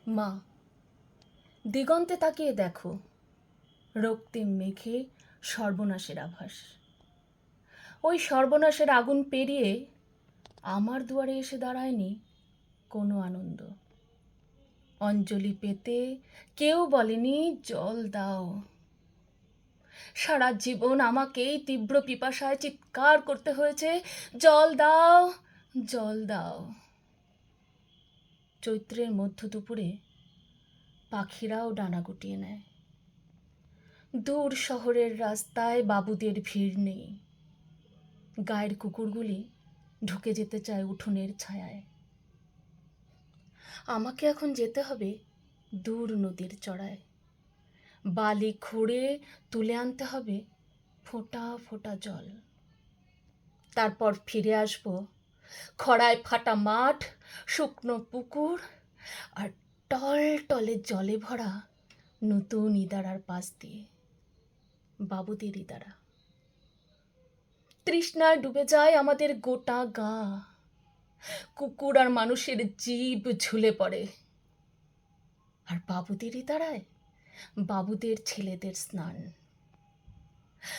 মা, দিগন্তে তাকিয়ে দেখো, রক্তিম মেঘে সর্বনাশের আভাস। ওই সর্বনাশের আগুন পেরিয়ে আমার দুয়ারে এসে দাঁড়ায়নি কোনো আনন্দ। অঞ্জলি পেতে কেউ বলেনি জল দাও। সারা জীবন আমাকেই তীব্র পিপাসায় চিৎকার করতে হয়েছে, জল দাও, জল দাও। চৈত্রের মধ্য দুপুরে পাখিরাও ডানা গুটিয়ে নেয়। দূর শহরের রাস্তায় বাবুদের ভিড় নেই। গায়ের কুকুরগুলি ঢুকে যেতে চায় উঠোনের ছায়ায়। আমাকে এখন যেতে হবে দূর নদীর চড়ায়। বালি খুঁড়ে তুলে আনতে হবে ফোঁটা ফোঁটা জল। তারপর ফিরে আসব খরায় ফাটা মাঠ, শুকনো পুকুর আর টল টলে জলে ভরা নতুন ইদারার পাশ দিয়ে। বাবুদের ইদারা। তৃষ্ণায় ডুবে যায় আমাদের গোটা গা। কুকুর আর মানুষের জীব ঝুলে পড়ে। আর বাবুদের ইদারায় বাবুদের ছেলেদের স্নান।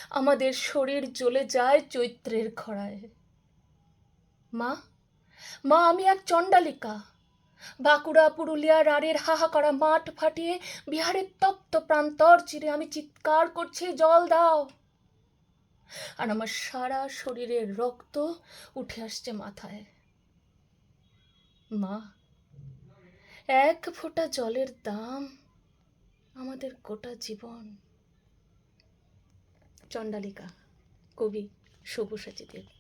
আমাদের শরীর জ্বলে যায় চৈত্রের খরায়। মা, মা, আমি এক চণ্ডালিকা। বাঁকুড়া, পুরুলিয়া, রাড়ের হাহা করা মাঠ ফাটিয়ে বিহারের তপ্ত প্রান্তর চিরে আমি চিৎকার করছি, জল দাও। আর আমার সারা শরীরের রক্ত উঠে আসছে মাথায়। মা, এক ফোঁটা জলের দাম আমাদের গোটা জীবন। চণ্ডালিকা, কবি সব্যসাচী দেব।